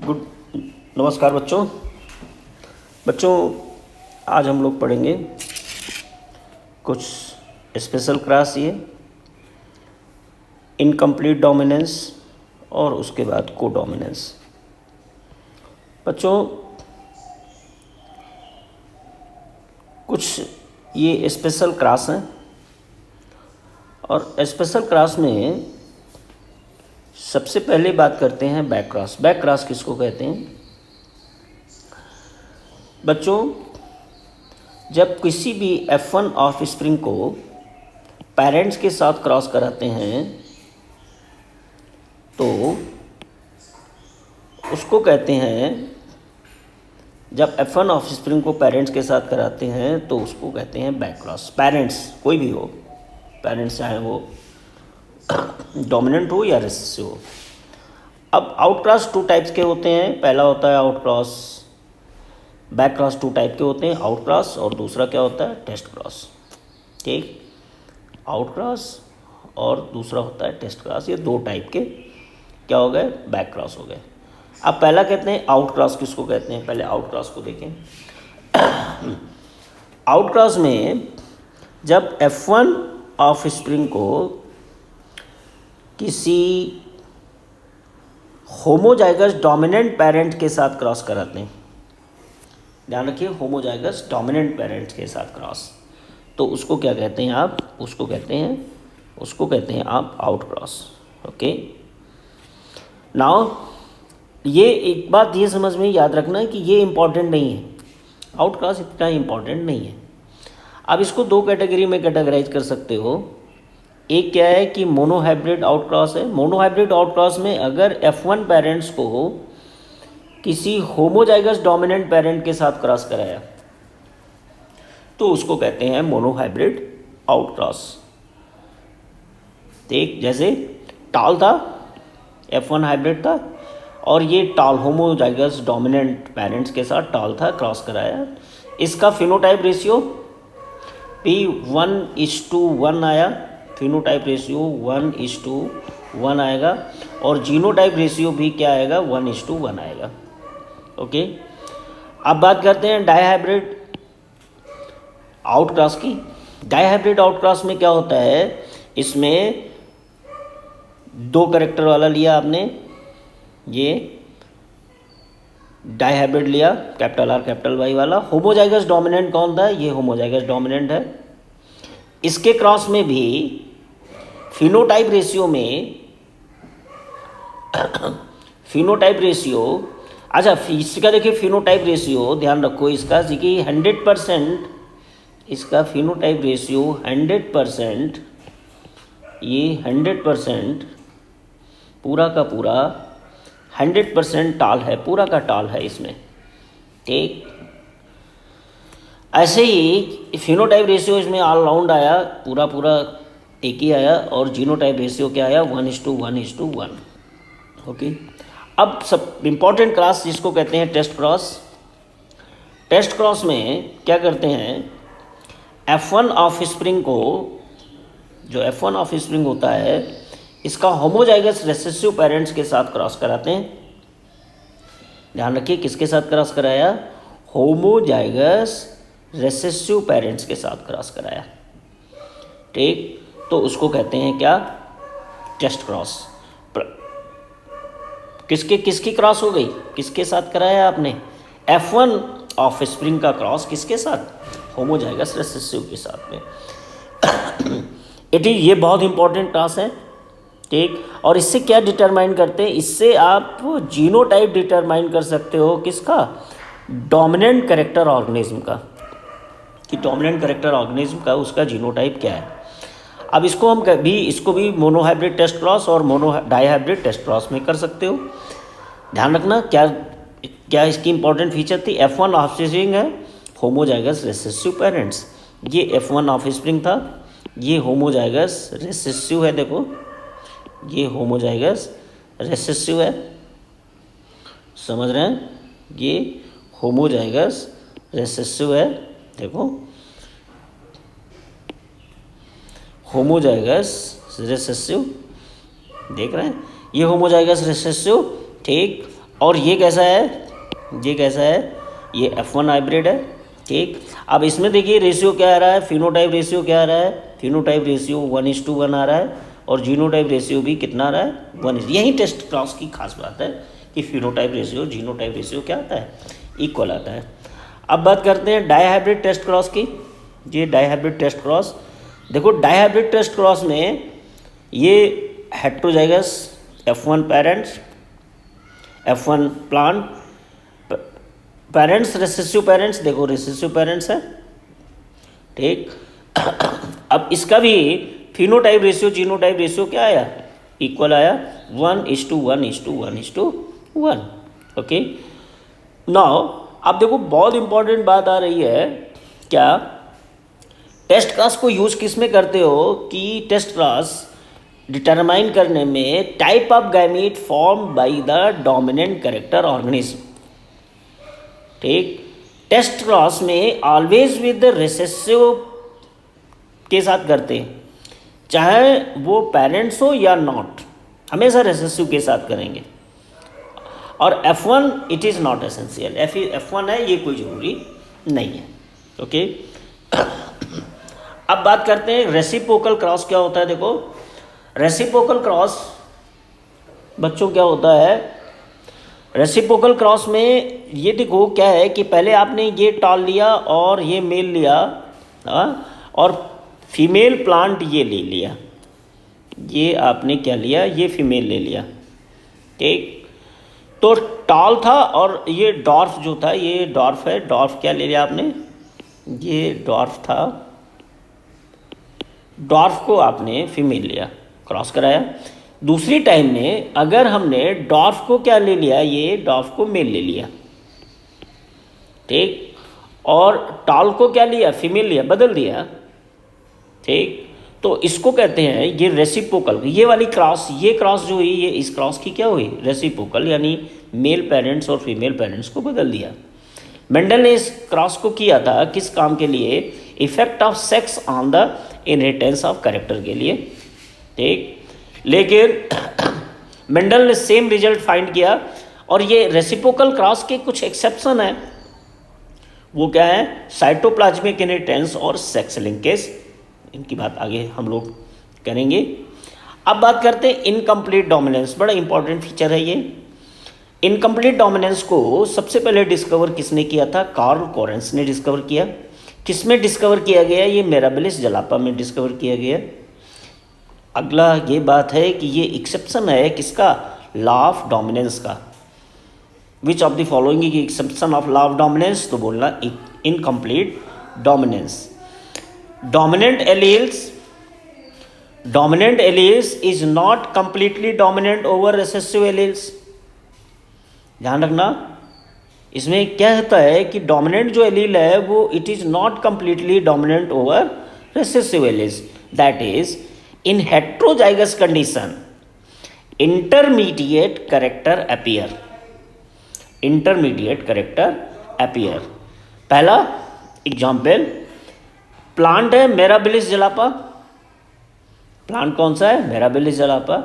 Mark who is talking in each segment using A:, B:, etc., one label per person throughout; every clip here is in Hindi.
A: गुड नमस्कार बच्चों। आज हम लोग पढ़ेंगे कुछ स्पेशल क्लास, ये इनकम्प्लीट डोमिनेंस और उसके बाद को डोमिनेंस। बच्चों कुछ ये स्पेशल क्लास हैं और स्पेशल क्लास में सबसे पहले बात करते हैं बैक क्रॉस। बैक क्रॉस किसको कहते हैं? बच्चों जब किसी भी F1 ऑफ स्प्रिंग को पेरेंट्स के साथ क्रॉस कराते हैं तो उसको कहते हैं, जब F1 ऑफ स्प्रिंग को पेरेंट्स के साथ कराते हैं तो उसको कहते हैं बैक क्रॉस। पेरेंट्स कोई भी हो, पेरेंट्स चाहे वो डोमिनेंट हो या रिसेसिव हो। अब आउट क्रॉस टू टाइप्स के होते हैं। पहला होता है out cross. Back cross two type के होते हैं, आउट क्रॉस, और दूसरा क्या होता है? Test cross. ठीक, आउट क्रॉस और दूसरा होता है टेस्ट क्रॉस। ये दो टाइप के क्या हो गए? बैक क्रॉस हो गए। अब पहला कहते हैं आउट क्रॉस किसको कहते हैं? पहले आउट क्रॉस को देखें। आउट क्रॉस में जब F1 ऑफ स्प्रिंग को किसी होमोजाइगस डोमिनेंट पेरेंट के साथ क्रॉस कराते हैं, ध्यान रखिए, होमोजाइगस डोमिनेंट पेरेंट के साथ क्रॉस, तो उसको क्या कहते हैं आप? उसको कहते हैं आप आउट क्रॉस। ओके, नाउ ये एक बात ये समझ में याद रखना है कि ये इम्पॉर्टेंट नहीं है, आउट क्रॉस इतना इम्पॉर्टेंट नहीं है। अब इसको दो कैटेगरी में कैटेगराइज कर सकते हो। एक क्या है कि मोनोहाइब्रिड आउट क्रॉस है। मोनोहाइब्रिड आउट क्रॉस में अगर F1 पेरेंट्स को किसी होमोजाइगस डोमिनेंट पेरेंट के साथ क्रॉस कराया तो उसको कहते हैं मोनोहाइब्रिड आउट क्रॉस। ठीक, जैसे टाल था, F1 हाइब्रिड था और ये टाल होमोजाइगस डोमिनेंट पेरेंट्स के साथ टाल था, क्रॉस कराया। इसका फिनोटाइप रेशियो भी 1:1 आया, फिनोटाइप रेशियो 1:1 आएगा, और जीनोटाइप रेशियो भी क्या आएगा? 1:1 आएगा। ओके, अब बात करते हैं डाईहाइब्रिड आउट क्रॉस की। डाईहाइब्रिड आउट क्रॉस में क्या होता है? इसमें दो कैरेक्टर वाला लिया आपने, ये डाईहाइब्रिड लिया, कैपिटल R कैपिटल Y वाला। होमोजाइगस डोमिनेंट कौन था? ये होमोजाइगस डोमिनेंट है। इसके क्रॉस में भी फिनोटाइप रेशियो अच्छा, इसका देखिए फिनोटाइप रेशियो ध्यान रखो इसका, कि 100%, इसका फिनोटाइप रेशियो 100%, ये 100% पूरा का पूरा 100% टाल है, पूरा का टाल है इसमें। ठीक, ऐसे ही फिनोटाइप रेशियो इसमें ऑल राउंड आया, पूरा एक ही आया, और जीनोटाइप रेशियो क्या आया? 1:1:1। ओके, अब सब इम्पॉर्टेंट क्रॉस जिसको कहते हैं टेस्ट क्रॉस। टेस्ट क्रॉस में क्या करते हैं? F1 ऑफ स्प्रिंग को, जो F1 ऑफ स्प्रिंग होता है, इसका होमोजाइगस रेसेसिव पेरेंट्स के साथ क्रॉस कराते हैं। ध्यान रखिए, किसके साथ क्रॉस कराया? होमोजाइगस रेसेसिव पेरेंट्स के साथ क्रॉस कराया। ठीक, तो उसको कहते हैं क्या? Test cross. किसकी क्रॉस हो गई? किसके साथ कराया आपने? F1 ऑफ स्प्रिंग का क्रॉस किसके साथ? होमोजाइगस रेसेसिव के साथ में। ये बहुत इंपॉर्टेंट क्रॉस है। ठीक, और इससे क्या डिटरमाइन करते हैं? इससे आप जीनोटाइप डिटरमाइन कर सकते हो, किसका? डोमिनेंट कैरेक्टर ऑर्गेनिज्म का, कि डोमिनेंट कैरेक्टर ऑर्गेनिज्म का उसका जीनोटाइप क्या है। अब इसको भी मोनोहाइब्रिड टेस्ट क्रॉस और डाईहाइब्रिड टेस्ट क्रॉस में कर सकते हो। ध्यान रखना क्या इसकी इंपॉर्टेंट फीचर थी? F1 ऑफ स्प्रिंग है, होमोजाइगस रेसेसिव पेरेंट्स। ये F1 ऑफ स्प्रिंग था, ये होमोजाइगस रेसेसिव है। देखो, ये होमोजाइगस रेसेसिव है, समझ रहे हैं? ये होमोजाइगस रेसेसिव है। देखो, होमोजाइगस रेसेसिव, देख रहे हैं? ये होमोजाइगस रेसेसिव। ठीक, और ये कैसा है, ये कैसा है, ये F1 हाइब्रिड है। ठीक, अब इसमें देखिए रेशियो क्या आ रहा है, फिनोटाइप रेशियो क्या आ रहा है, फिनोटाइप रेशियो 1:1 आ रहा है, और जीनोटाइप रेशियो भी कितना आ रहा है, 1। यही टेस्ट क्रॉस की खास बात है कि फिनोटाइप रेशियो जीनोटाइप रेशियो क्या आता है, इक्वल आता है। अब बात करते हैं डाई हाइब्रिड टेस्ट क्रॉस की। ये डाई हाइब्रिड टेस्ट क्रॉस, देखो डाई हाइब्रिड टेस्ट क्रॉस में ये heterozygous F1 parents, F1 plant parents, recessive parents, देखो रेसेसिव पेरेंट्स है। ठीक, अब इसका भी फिनोटाइप रेशियो जीनोटाइप रेशियो क्या आया, इक्वल आया, 1:1:1:1:1। ओके, नाउ अब देखो बहुत इंपॉर्टेंट बात आ रही है, क्या टेस्ट क्लास को यूज किस में करते हो कि टेस्ट क्लास डिटरमाइन करने में type of gamete form by the dominant character organism. ठीक, टेस्ट क्रॉस में ऑलवेज विद द रिसेसिव के साथ करते हैं, चाहे वो पेरेंट्स हो या नॉट, हमेशा रिसेसिव के साथ करेंगे। और F1 it is not essential, F1 है ये कोई ज़रूरी नहीं है। ओके, अब बात करते हैं रेसिप्रोकल क्रॉस क्या होता है। देखो रेसिप्रोकल क्रॉस बच्चों क्या होता है, रेसिप्रोकल क्रॉस में ये देखो क्या है कि पहले आपने ये टाल लिया और ये मेल लिया, और फीमेल प्लांट ये ले लिया, ये आपने क्या लिया, ये फीमेल ले लिया। ठीक, तो टाल था और ये डॉर्फ जो था, ये डॉर्फ है, डॉर्फ क्या ले लिया आपने, ये डॉर्फ था, डॉर्फ को आपने फीमेल लिया, क्रॉस कराया। दूसरी टाइम में अगर हमने डॉर्फ को क्या ले लिया, ये डॉर्फ को मेल ले लिया। ठीक, और टाल को क्या लिया, फीमेल लिया, बदल दिया। ठीक, तो इसको कहते हैं ये रेसिप्रोकल, ये वाली क्रॉस, ये क्रॉस जो हुई ये इस क्रॉस की क्या हुई, रेसिप्रोकल, यानी मेल पेरेंट्स और फीमेल पेरेंट्स को बदल दिया। मेंडल ने इस क्रॉस को किया था किस काम के लिए, effect of sex on the inheritance of character के लिए। ठीक, लेकिन मेंडल ने सेम रिजल्ट फाइंड किया, और ये रेसिप्रोकल क्रॉस के कुछ एक्सेप्शन है, वो क्या है, साइटोप्लाज्मिक इनहेरिटेंस और सेक्स लिंकेज, इनकी बात आगे हम लोग करेंगे। अब बात करते हैं इनकम्प्लीट डोमिनेंस, बड़ा इंपॉर्टेंट फीचर है ये। इनकम्प्लीट डोमिनेंस को सबसे पहले डिस्कवर किसने किया था, कार्ल कोरेंस ने डिस्कवर किया। किस में डिस्कवर किया गया, ये मिराबिलिस जलापा में डिस्कवर किया गया। अगला ये बात है कि ये एक्सेप्शन है किसका, लॉ ऑफ डोमिनेंस का। विच ऑफ द फॉलोइंग की exception of law of dominance, तो बोलना incomplete dominance. dominant alleles is not completely dominant over recessive alleles। ध्यान रखना, इसमें क्या होता है कि डोमिनेंट जो एलील है वो it is not completely dominant over recessive alleles, that is in heterozygous condition intermediate character appear, intermediate character appear. पहला एग्जाम्पल प्लांट है मिराबिलिस जलापा, प्लांट कौन सा है, मिराबिलिस जलापा।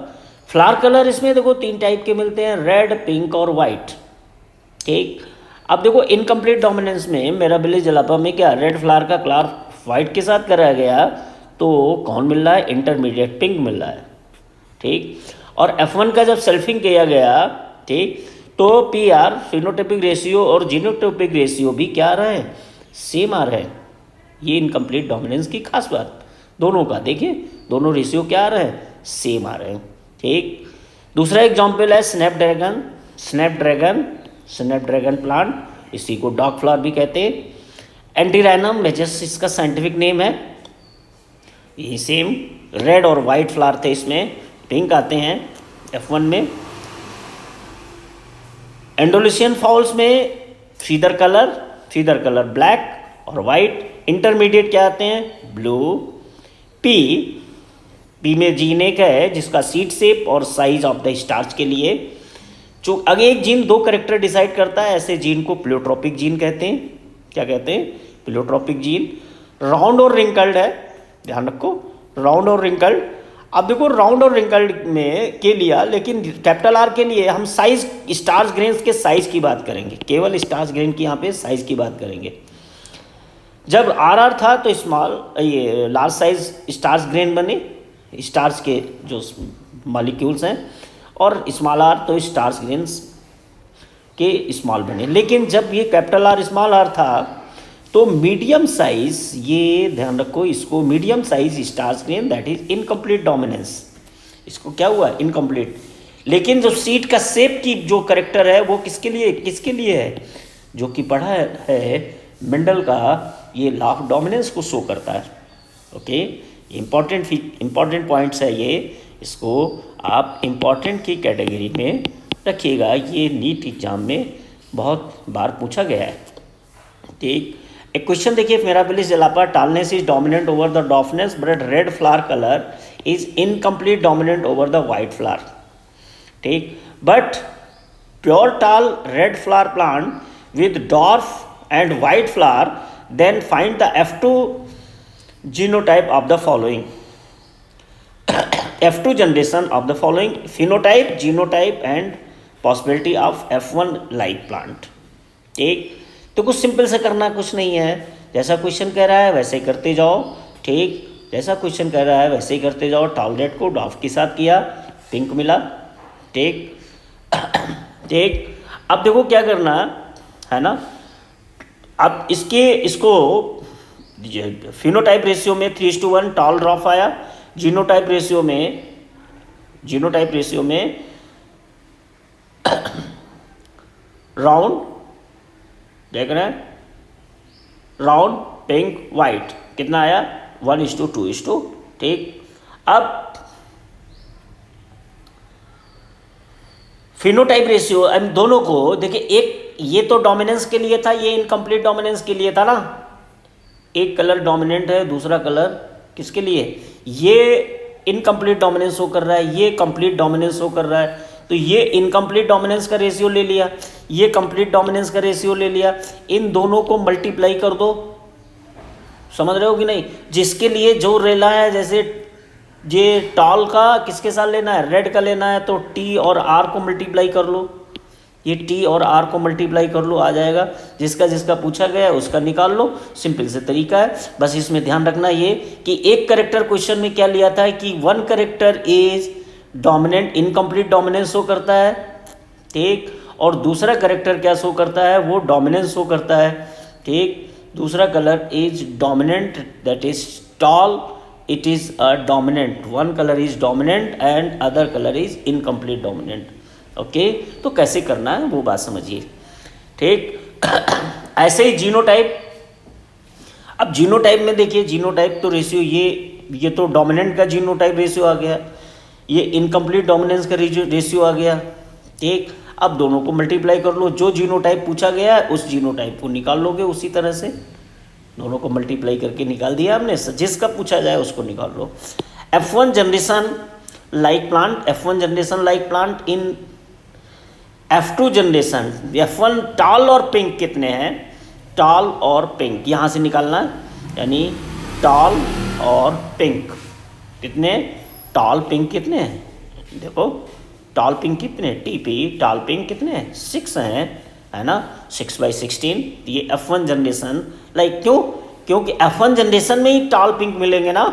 A: फ्लावर कलर इसमें देखो 3 टाइप के मिलते हैं, रेड, पिंक और वाइट। ठीक, अब देखो इनकम्प्लीट डोमिनेंस में मिराबिलिस जलापा में क्या, रेड फ्लावर का कलर वाइट के साथ कराया गया, तो कौन मिल रहा है, इंटरमीडिएट पिंक मिल रहा है। ठीक, और F1 का जब सेल्फिंग किया गया, ठीक, तो PR फिनोटाइपिक रेशियो और जीनोटाइपिक रेशियो भी क्या आ रहा है, सेम आ रहा है। ये इनकम्प्लीट डोमिनेंस की खास बात, दोनों का देखिए, दोनों रेशियो क्या आ रहे हैं, सेम आ रहे हैं। ठीक, दूसरा एग्जाम्पल है स्नैपड्रैगन, स्नैपड्रैगन प्लांट, इसी को डॉग फ्लावर भी कहते हैं। एंटीराइनम मेजस इसका साइंटिफिक नेम है। ये सेम रेड और वाइट फ्लावर थे, इसमें पिंक आते हैं F1 में। एंडोलिशियन फाउल्स में फीदर कलर ब्लैक और वाइट। इंटरमीडिएट क्या आते हैं, ब्लू। पी में जीन एक है जिसका सीड शेप और साइज ऑफ द स्टार्च के लिए, जो आगे एक जीन 2 कैरेक्टर डिसाइड करता है, ऐसे जीन को प्लियोट्रोपिक जीन कहते हैं। क्या कहते हैं, प्लियोट्रोपिक जीन। राउंड और रिंकल्ड है, ध्यान रखो, राउंड और रिंकल्ड। अब देखो राउंड और रिंकल्ड में के लिया, लेकिन कैपिटल आर के लिए हम साइज स्टार्च ग्रेन्स के साइज की बात करेंगे, केवल स्टार्च ग्रेन की यहाँ पे साइज की बात करेंगे। जब आर आर था तो स्मॉल ये लार्ज साइज स्टार्च ग्रेन बने, स्टार्च के जो मॉलिक्यूल्स हैं, और स्मॉल आर तो स्टार्च ग्रेन्स के स्मॉल बने। लेकिन जब ये कैपिटल आर स्मॉल आर था तो मीडियम साइज, ये ध्यान रखो इसको, medium size starch grain that is incomplete dominance, इसको क्या हुआ, इनकम्प्लीट। लेकिन जो सीट का शेप की जो करेक्टर है वो किसके लिए है, जो कि पढ़ा है मेंडल का, ये लॉ ऑफ डोमिनेंस को शो करता है। ओके, इंपॉर्टेंट पॉइंट्स है ये, इसको आप इंपॉर्टेंट की कैटेगरी में रखिएगा, ये नीट एग्जाम में बहुत बार पूछा गया है। ठीक, एक क्वेश्चन देखिए, mirabilis jalapa tallness is dominant over the dwarfness but red flower colour is incomplete dominant over the white flower. ठीक, but pure tall red flower plant with dwarf and white flower, then find the F2 genotype of the following. F2 generation of the following phenotype, genotype and possibility of F1 like plant. ठीक, तो कुछ सिंपल से करना कुछ नहीं है, जैसा क्वेश्चन कह रहा है वैसे ही करते जाओ। ठीक, जैसा क्वेश्चन कह रहा है वैसे ही करते जाओ। टॉल रेड को डॉफ के साथ किया, पिंक मिला। ठीक ठीक, अब देखो क्या करना है ना, अब इसको फिनोटाइप रेशियो में 3:1 टॉल ड्रॉप आया, जीनोटाइप रेशियो में राउंड, देख रहे हैं, राउंड पिंक वाइट कितना आया, 1:2:2। ठीक, अब फिनोटाइप रेशियो अब दोनों को देखिए, एक ये तो डोमिनेंस के लिए था, ये इनकम्प्लीट डोमिनेंस के लिए था ना। एक कलर डोमिनेंट है, दूसरा कलर किसके लिए, ये इनकम्प्लीट डोमिनेंस शो कर रहा है, ये कंप्लीट डोमिनेंस शो कर रहा है, तो ये इनकम्प्लीट डोमिनेंस का रेशियो ले लिया, ये कंप्लीट डोमिनेंस का रेशियो ले लिया, इन दोनों को मल्टीप्लाई कर दो। समझ रहे हो कि नहीं, जिसके लिए जो रेला है, जैसे ये टॉल का किसके साथ लेना है, रेड का लेना है, तो टी और आर को मल्टीप्लाई कर लो, ये टी और आर को मल्टीप्लाई कर लो, आ जाएगा। जिसका पूछा गया है उसका निकाल लो, सिंपल से तरीका है। बस इसमें ध्यान रखना ये कि एक करेक्टर क्वेश्चन में क्या लिया था कि one character is dominant, incomplete dominance show करता है। ठीक, और दूसरा करेक्टर क्या शो करता है, वो डोमिनेंस शो करता है। ठीक, दूसरा colour is dominant, that is tall, it is a dominant, one colour is dominant and other colour is incomplete dominant. Okay, तो कैसे करना है वो बात समझिए। ठीक ऐसे ही जीनोटाइप, अब जीनोटाइप में देखिए, जीनोटाइप तो रेशियो ये तो डोमिनेंट का जीनोटाइप रेशियो आ गया, ये इनकम्प्लीट डोमिनेंस का रेशियो आ गया। ठीक, अब दोनों को मल्टीप्लाई कर लो, जो जीनोटाइप पूछा गया है उस जीनोटाइप को निकाल लोगे, उसी तरह से दोनों को मल्टीप्लाई करके निकाल दिया हमने, जिसका पूछा जाए उसको निकाल लो। F1 generation like plant, F1 generation like plant in F2 generation, F1 tall और पिंक कितने हैं, टॉल और पिंक यहाँ से निकालना है, यानी टॉल और पिंक कितने, टॉल पिंक कितने हैं, देखो टॉल पिंक कितने, TP टॉल पिंक कितने हैं, 6 हैं, है ना, 6/16। ये F1 जनरेशन लाइक, क्योंकि F1 जनरेशन में ही टॉल पिंक मिलेंगे ना।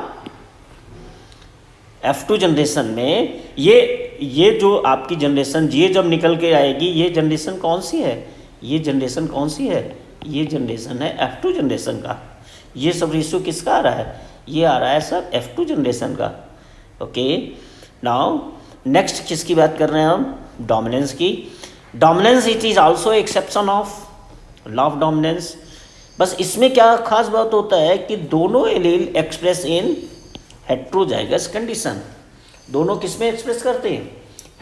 A: F2 जनरेशन में ये जो आपकी जनरेशन, ये जब निकल के आएगी, ये जनरेशन कौन सी है, ये जनरेशन कौन सी है, ये जनरेशन है F2 जनरेशन का। ये सब रेशियो किसका आ रहा है, ये आ रहा है सब F2 जनरेशन का। ओके, नाउ नेक्स्ट किसकी बात कर रहे हैं हम, डोमिनेंस की। Dominance it is also exception of law of dominance. बस इसमें क्या खास बात होता है कि दोनों allele express in heterozygous condition, दोनों किस में एक्सप्रेस करते हैं,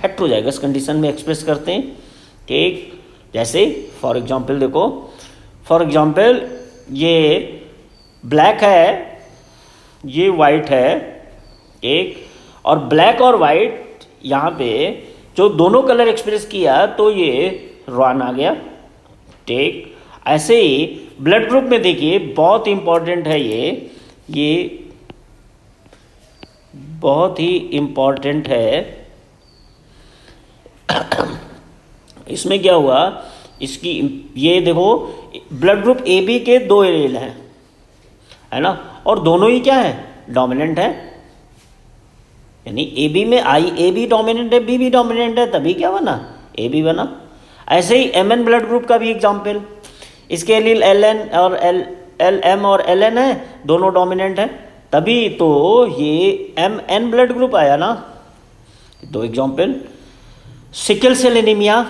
A: हेट्रोजाइगस कंडीशन में एक्सप्रेस करते हैं। ठीक, जैसे फॉर एग्जांपल देखो, फॉर एग्जांपल ये ब्लैक है, ये वाइट है। ठीक, और ब्लैक और वाइट यहाँ पे जो दोनों कलर एक्सप्रेस किया तो ये रॉन आ गया। ठीक, ऐसे ही ब्लड ग्रुप में देखिए, बहुत इंपॉर्टेंट है ये बहुत ही इम्पॉर्टेंट है। इसमें क्या हुआ, इसकी ये देखो ब्लड ग्रुप ए बी के 2 एलील हैं, है ना, और दोनों ही क्या है, डोमिनेंट है। यानी ए बी में आई ए बी डोमिनेंट है, बी भी डोमिनेंट है, तभी क्या बना, ए बी बना। ऐसे ही एम एन ब्लड ग्रुप का भी एग्जाम्पल, इसके एलील एल एन और एल एम और एल एन है, दोनों डोमिनेंट है, तभी तो ये एम एन ब्लड ग्रुप आया ना। 2 example. Sickle cell anaemia,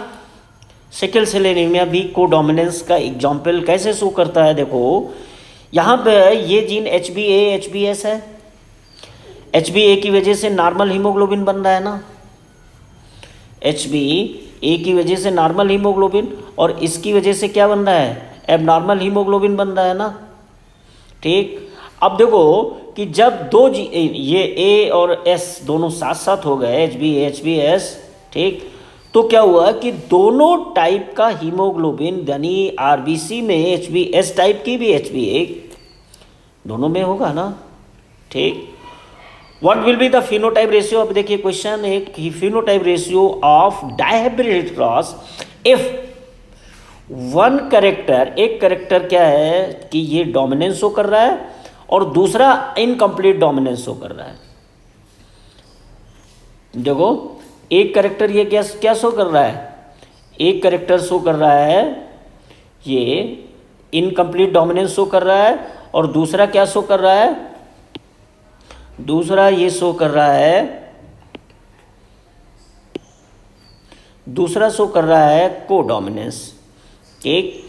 A: sickle cell anaemia भी को डोमिनेंस का एग्जाम्पल कैसे शो करता है, देखो यहाँ पे ये जीन HbA HbS है, HbA की वजह से नॉर्मल हीमोग्लोबिन बन रहा है ना, HbA की वजह से नॉर्मल हीमोग्लोबिन, और इसकी वजह से क्या बन रहा है, एबनॉर्मल हीमोग्लोबिन बन रहा है ना। ठीक, अब देखो कि जब ये A और S दोनों साथ साथ हो गए, HbA HbS, ठीक, तो क्या हुआ कि दोनों टाइप का हीमोग्लोबिन यानी आरबीसी में HbS टाइप की भी HbA दोनों में होगा ना। ठीक, what will be the phenotype ratio, अब देखिए क्वेश्चन एक, phenotype ratio of dihybrid cross if one character, एक करेक्टर क्या है कि ये डोमिनेंस शो कर रहा है और दूसरा इनकम्प्लीट डोमिनेंस शो कर रहा है। देखो एक करेक्टर ये क्या शो कर रहा है, एक करेक्टर शो कर रहा है ये इनकम्प्लीट डोमिनेंस शो कर रहा है, और दूसरा क्या शो कर रहा है, दूसरा ये शो कर रहा है, दूसरा शो कर रहा है कोडोमिनेंस। ठीक,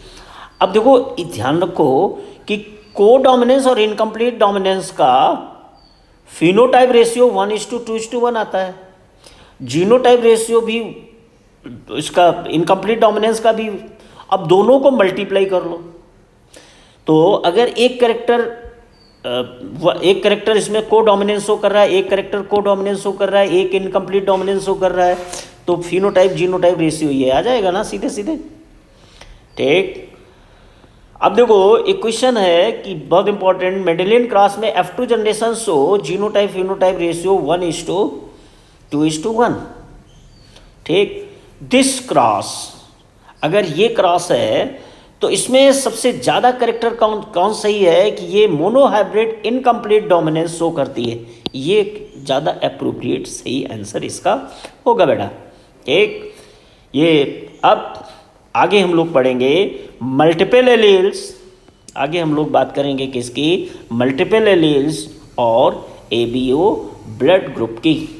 A: अब देखो ध्यान रखो कि कोडोमिनेंस और इनकम्प्लीट डोमिनेंस का फिनोटाइप रेशियो 1:2:1 आता है, जीनोटाइप रेशियो भी इसका इनकम्प्लीट डोमिनेंस का भी। अब दोनों को मल्टीप्लाई कर लो, तो अगर एक करेक्टर इसमें को डोमिनेंस शो कर रहा है, एक करेक्टर को डोमिनेंस शो कर रहा है, एक इनकम्प्लीट डोमिनेंस शो कर रहा है, तो फिनोटाइप जीनोटाइप रेशियो ये आ जाएगा ना सीधे सीधे। ठीक, अब देखो एक क्वेश्चन है कि बहुत इंपॉर्टेंट, मेंडेलियन क्रॉस में F2 generation show genotype phenotype ratio 1:2:1। ठीक, दिस क्रॉस, अगर ये क्रॉस है तो इसमें सबसे ज़्यादा करेक्टर कौन सही है कि ये मोनोहाइब्रिड इनकम्प्लीट डोमिनेंस शो करती है, ये ज़्यादा अप्रोप्रिएट सही आंसर इसका होगा बेटा। ठीक, ये अब आगे हम लोग पढ़ेंगे मल्टीपल एलील्स, आगे हम लोग बात करेंगे किसकी, मल्टीपल एलील्स और ABO ब्लड ग्रुप की।